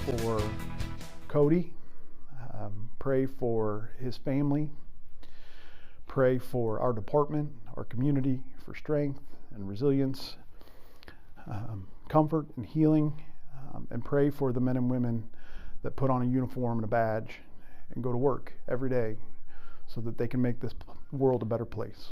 for Cody. Pray for his family. Pray for our department, our community, for strength and resilience, comfort and healing, and pray for the men and women that put on a uniform and a badge and go to work every day so that they can make this world a better place.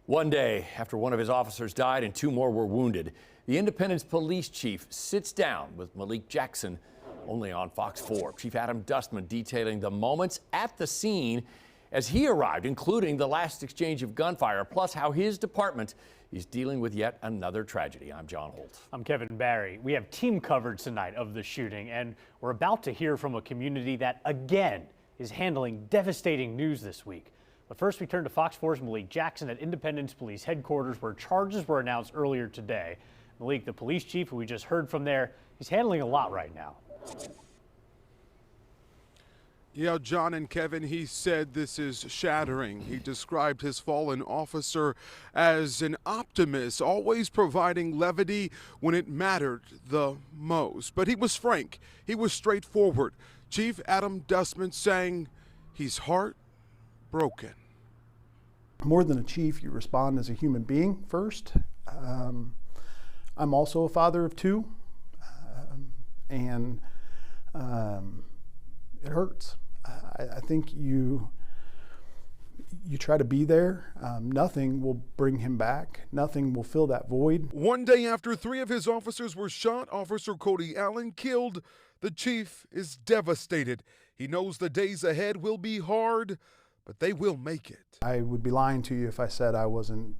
One day after one of his officers died and 2 more were wounded, the Independence police chief sits down with Malik Jackson, only on Fox 4. Chief Adam Dustman detailing the moments at the scene as he arrived, including the last exchange of gunfire, plus how his department is dealing with yet another tragedy. I'm John Holt. I'm Kevin Barry. We have team coverage tonight of the shooting, and we're about to hear from a community that, again, is handling devastating news this week. But first, we turn to Fox 4's Malik Jackson at Independence Police Headquarters, where charges were announced earlier today. Malik, the police chief who we just heard from there, he's handling a lot right now. Yeah, John and Kevin, he said this is shattering. He described his fallen officer as an optimist, always providing levity when it mattered the most. But he was frank. He was straightforward. Chief Adam Dustman saying he's heartbroken. More than a chief, you respond as a human being first. I'm also a father of 2, and it hurts. I think you try to be there. Nothing will bring him back. Nothing will fill that void. One day after 3 of his officers were shot, Officer Cody Allen killed. The chief is devastated. He knows the days ahead will be hard, but they will make it. I would be lying to you if I said I wasn't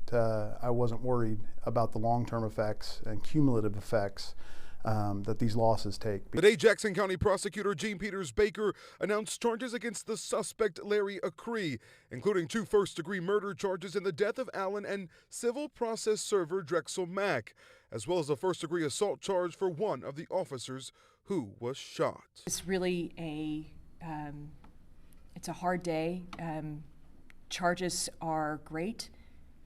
worried about the long-term effects and cumulative effects that these losses take. Today, Jackson County Prosecutor Gene Peters Baker announced charges against the suspect Larry Acree, including 2 first-degree murder charges in the death of Allen and civil process server Drexel Mack, as well as a first-degree assault charge for one of the officers who was shot. It's really it's a hard day. Charges are great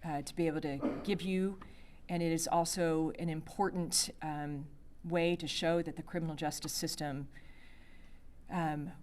to be able to give you, and it is also an important way to show that the criminal justice system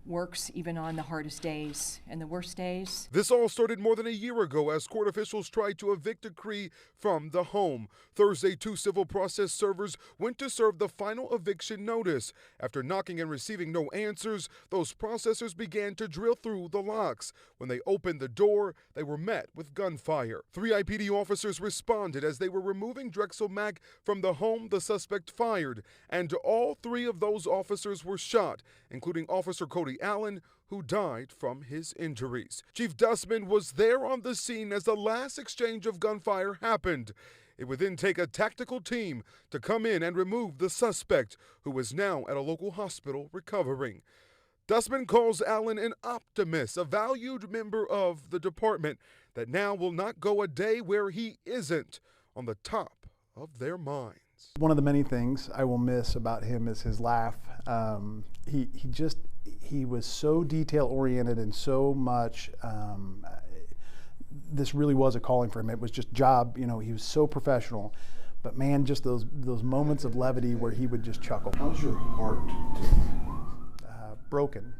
works even on the hardest days and the worst days. This all started more than a year ago as court officials tried to evict Acree from the home. Thursday, 2 civil process servers went to serve the final eviction notice. After knocking and receiving no answers, those processors began to drill through the locks. When they opened the door, they were met with gunfire. 3 IPD officers responded as they were removing Drexel Mack from the home the suspect fired, and all 3 of those officers were shot, including Officer Cody Allen, who died from his injuries. Chief Dustman was there on the scene as the last exchange of gunfire happened. It would then take a tactical team to come in and remove the suspect, who is now at a local hospital recovering. Dustman calls Allen an optimist, a valued member of the department that now will not go a day where he isn't on the top of their minds. One of the many things I will miss about him is his laugh. He was so detail-oriented and so much, this really was a calling for him. It was just job, he was so professional. But man, just those moments of levity where he would just chuckle. How's your heart broken.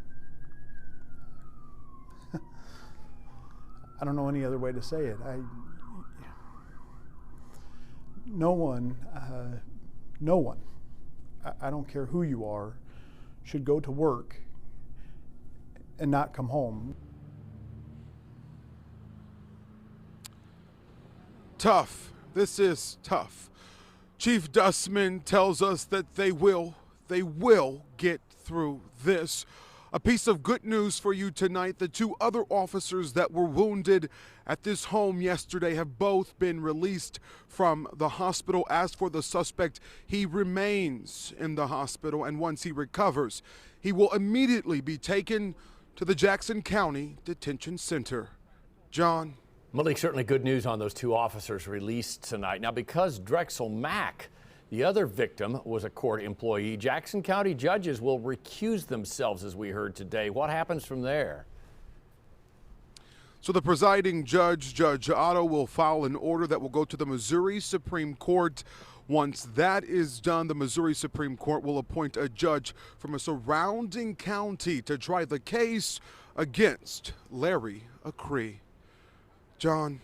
I don't know any other way to say it. No one, I don't care who you are, should go to work and not come home. Tough. This is tough. Chief Dustman tells us that they will get through this. A piece of good news for you tonight. The 2 other officers that were wounded at this home yesterday have both been released from the hospital. As for the suspect, he remains in the hospital, and once he recovers, he will immediately be taken to the Jackson County Detention Center. John. Malik, certainly good news on those 2 officers released tonight. Now, because Drexel Mack, the other victim, was a court employee, Jackson County judges will recuse themselves, as we heard today. What happens from there? So the presiding judge, Judge Otto, will file an order that will go to the Missouri Supreme Court. Once that is done, the Missouri Supreme Court will appoint a judge from a surrounding county to try the case against Larry Acree. John.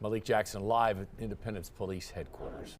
Malik Jackson live at Independence Police Headquarters.